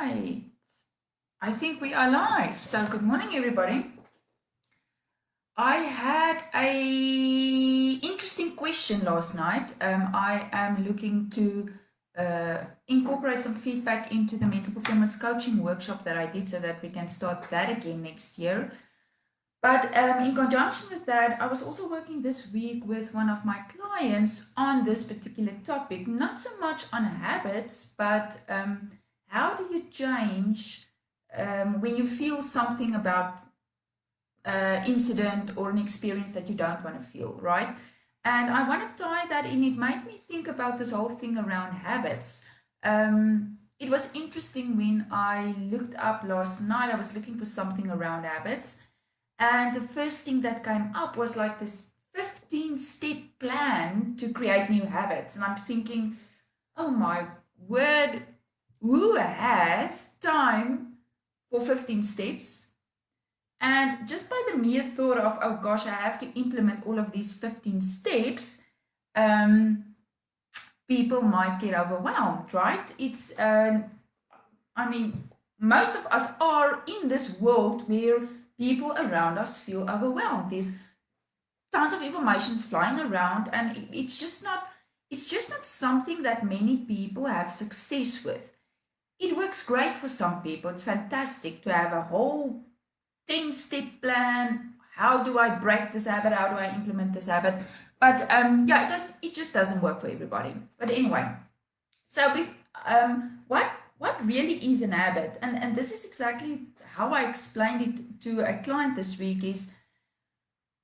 Right. I think we are live. So good morning, everybody. I had a interesting question last night. I am looking to incorporate some feedback into the mental performance coaching workshop that I did so that we can start that again next year. But in conjunction with that, I was also working this week with one of my clients on this particular topic, not so much on habits, but how do you change when you feel something about incident or an experience that you don't want to feel, right? And I want to tie that in. It made me think about this whole thing around habits. It was interesting when I looked up last night, I was looking for something around habits. And the first thing that came up was like this 15-step plan to create new habits. And I'm thinking, oh my word, who has time for 15 steps? And just by the mere thought of, oh gosh, I have to implement all of these 15 steps, um, people might get overwhelmed, right? I mean, most of us are in this world where people around us feel overwhelmed. There's tons of information flying around, and it's just not something that many people have success with. It works great for some people. It's fantastic to have a whole 10-step plan. How do I break this habit? How do I implement this habit? But yeah, it just doesn't work for everybody. But anyway, so what really is an habit? And this is exactly how I explained it to a client this week is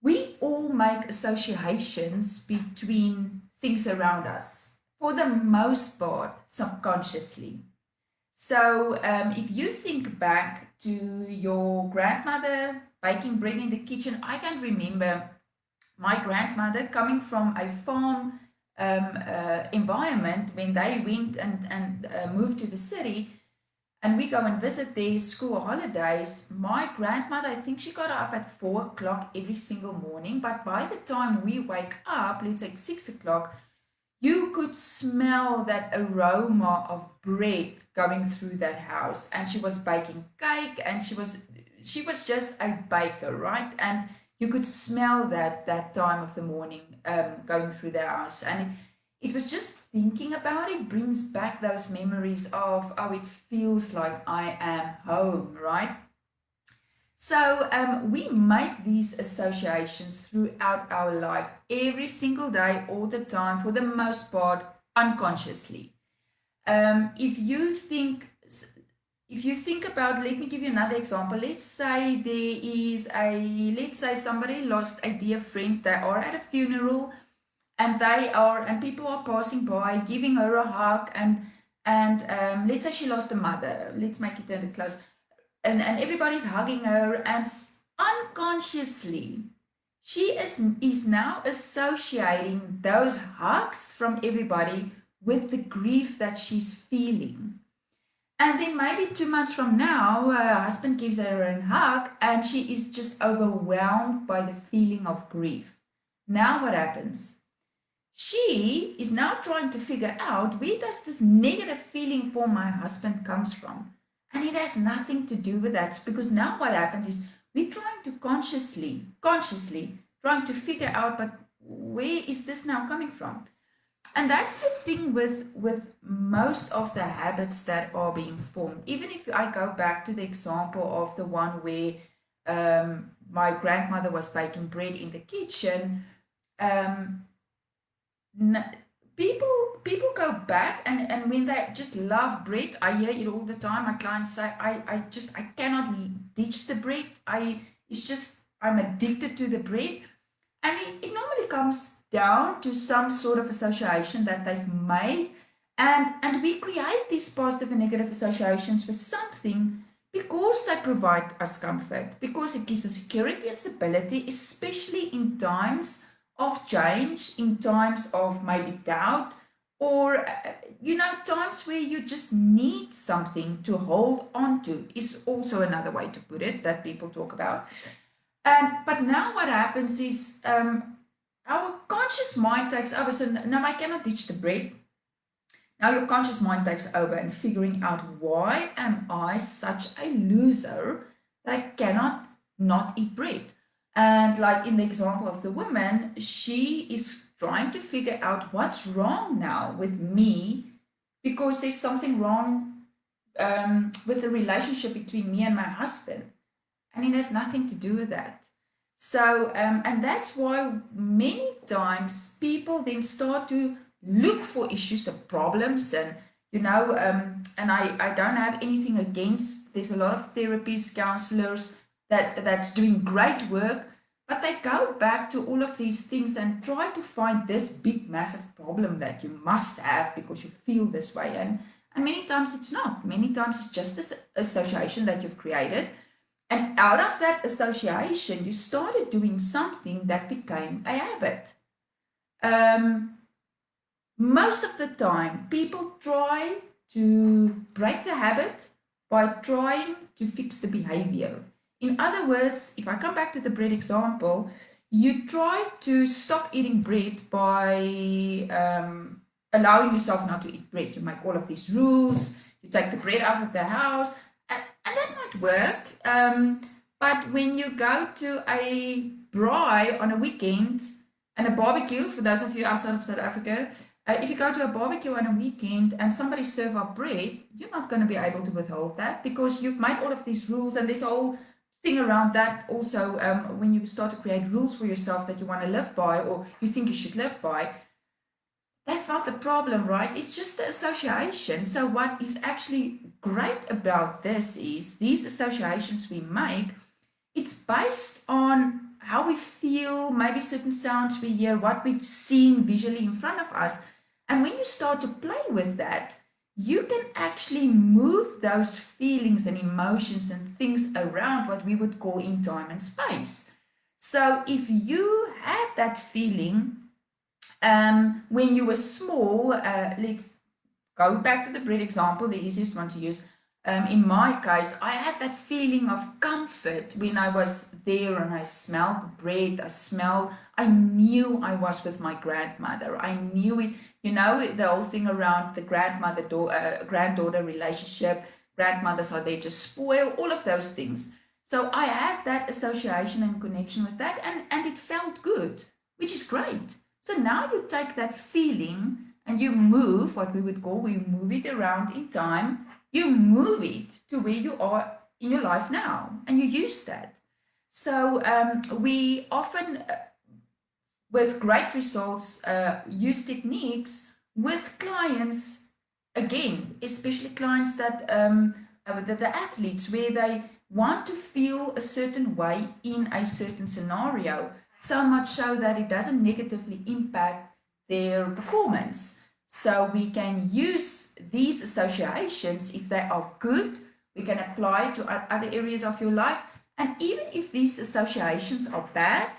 we all make associations between things around us for the most part subconsciously. So if you think back to your grandmother baking bread in the kitchen, I can remember my grandmother coming from a farm environment when they went and moved to the city and we go and visit their school holidays. My grandmother, I think she got up at 4 o'clock every single morning, but by the time we wake up, let's say 6 o'clock, you could smell that aroma of bread going through that house. And she was baking cake, and she was just a baker, right? And you could smell that time of the morning going through the house. And it was just thinking about it brings back those memories of, oh, it feels like I am home, right? So we make these associations throughout our life, every single day, all the time, for the most part, unconsciously. If you think, about, let me give you another example. Let's say let's say somebody lost a dear friend. They are at a funeral, and people are passing by, giving her a hug, and let's say she lost a mother. Let's make it a close and everybody's hugging her, and unconsciously she is now associating those hugs from everybody with the grief that she's feeling. And then maybe 2 months from now, her husband gives her a hug and she is just overwhelmed by the feeling of grief. Now what happens? She is now trying to figure out, where does this negative feeling for my husband comes from? And it has nothing to do with that, because now what happens is we're trying to consciously trying to figure out, but where is this now coming from? And that's the thing with most of the habits that are being formed. Even if I go back to the example of the one where my grandmother was baking bread in the kitchen, um, people go back, and when they just love bread, I hear it all the time. My clients say, I cannot ditch the bread. I'm addicted to the bread. And it normally comes down to some sort of association that they've made. And we create these positive and negative associations with something because they provide us comfort, because it gives us security and stability, especially in times of change, in times of maybe doubt, or times where you just need something to hold on to, is also another way to put it that people talk about. But now what happens is our conscious mind takes over. So, no, I cannot ditch the bread. Now your conscious mind takes over and figuring out, why am I such a loser that I cannot not eat bread? And like in the example of the woman, she is trying to figure out what's wrong now with me, because there's something wrong with the relationship between me and my husband. And it has nothing to do with that. So, and that's why many times people then start to look for issues or problems, and and I don't have anything against. There's a lot of therapists, counselors that's doing great work, but they go back to all of these things and try to find this big, massive problem that you must have because you feel this way, and many times it's not. Many times it's just this association that you've created, and out of that association, you started doing something that became a habit. Um, Most of the time, people try to break the habit by trying to fix the behavior. In other words, if I come back to the bread example, you try to stop eating bread by allowing yourself not to eat bread. You make all of these rules, you take the bread out of the house, and that might work. But when you go to a braai on a weekend and a barbecue, for those of you outside of South Africa, if you go to a barbecue on a weekend and somebody serve up bread, you're not going to be able to withhold that because you've made all of these rules, and there's a whole thing around that also. When you start to create rules for yourself that you want to live by or you think you should live by, that's not the problem, right? It's just the association. So what is actually great about this is these associations we make, it's based on how we feel, maybe certain sounds we hear, what we've seen visually in front of us. And when you start to play with that, you can actually move those feelings and emotions and things around what we would call in time and space. So if you had that feeling when you were small, let's go back to the bread example, the easiest one to use. In my case, I had that feeling of comfort when I was there and I smelled the bread. I knew I was with my grandmother. I knew it, the whole thing around the granddaughter relationship. Grandmothers are there to spoil, all of those things. So I had that association and connection with that, and it felt good, which is great. So now you take that feeling and you move, what we move it around in time. You move it to where you are in your life now, and you use that. So we often, with great results, use techniques with clients, again, especially clients that the athletes, where they want to feel a certain way in a certain scenario, so much so that it doesn't negatively impact their performance. So we can use these associations. If they are good, we can apply to other areas of your life. And even if these associations are bad,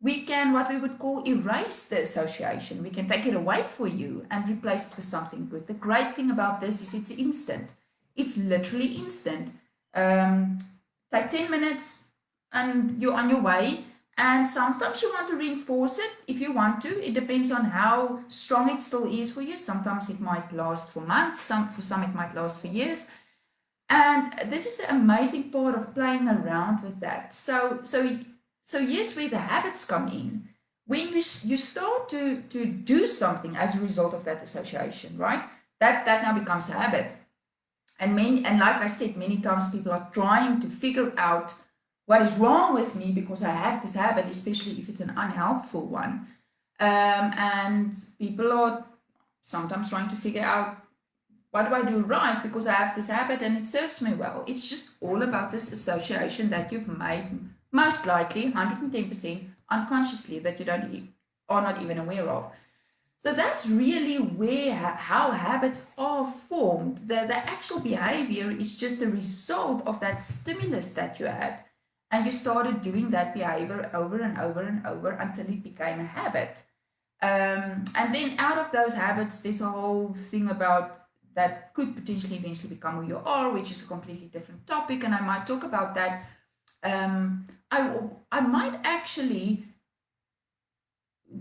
we can, what we would call, erase the association. We can take it away for you and replace it with something good. The great thing about this is it's instant. It's literally instant. Take 10 minutes and you're on your way. And sometimes you want to reinforce it if you want to. It depends on how strong it still is for you. Sometimes it might last for months, for some it might last for years. And this is the amazing part of playing around with that. So yes, where the habits come in, when you start to do something as a result of that association, right? That now becomes a habit. And like I said, many times people are trying to figure out what is wrong with me because I have this habit, especially if it's an unhelpful one. And people are sometimes trying to figure out, what do I do right because I have this habit and it serves me well. It's just all about this association that you've made, most likely 110% unconsciously, that you are not even aware of. So that's really where how habits are formed. The actual behavior is just a result of that stimulus that you had. And you started doing that behavior over and over and over until it became a habit. And then out of those habits, there's a whole thing about that could potentially eventually become who you are, which is a completely different topic. And I might talk about that. I might actually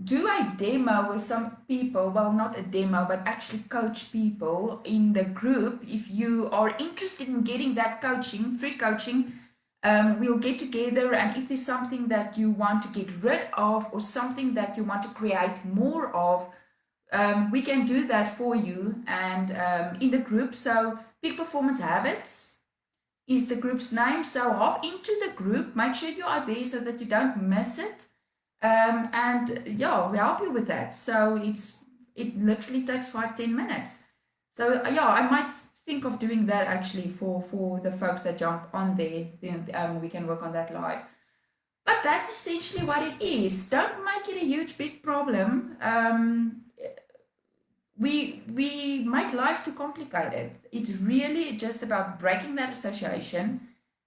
do a demo with some people, well, not a demo, but actually coach people in the group. If you are interested in getting that coaching, free coaching, we'll get together, and if there's something that you want to get rid of or something that you want to create more of, we can do that for you and in the group. So Peak Performance Habits is the group's name. So hop into the group, make sure you are there so that you don't miss it. And yeah, we help you with that. So it literally takes 5-10 minutes. So yeah, I might think of doing that actually for the folks that jump on there. Then we can work on that live. But that's essentially what it is. Don't make it a huge big problem. We make life too complicated. It's really just about breaking that association.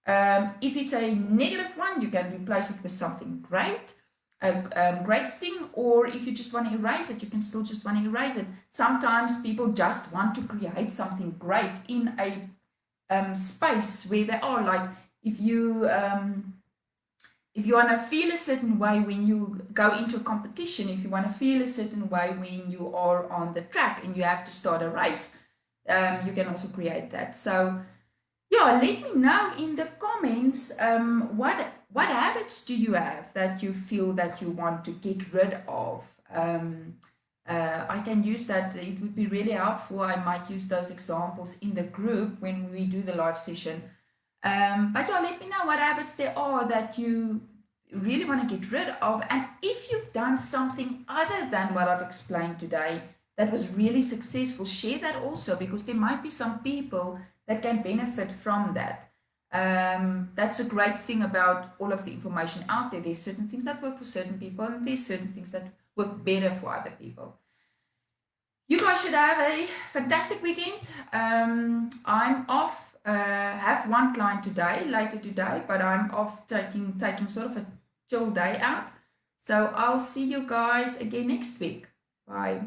If it's a negative one, you can replace it with something great, a great thing, or if you just want to erase it, you can still just want to erase it. Sometimes people just want to create something great in a space where they are. Like if you if you want to feel a certain way when you go into a competition, if you want to feel a certain way when you are on the track and you have to start a race, you can also create that. So yeah, let me know in the comments what habits do you have that you feel that you want to get rid of. I can use that. It would be really helpful. I might use those examples in the group when we do the live session. But yeah, let me know what habits there are that you really want to get rid of. And if you've done something other than what I've explained today that was really successful, share that also, because there might be some people that can benefit from that. That's a great thing about all of the information out there. There's certain things that work for certain people, and there's certain things that work better for other people. You guys should have a fantastic weekend. I'm off. Have one client today, later today, but I'm off taking sort of a chill day out. So I'll see you guys again next week. Bye.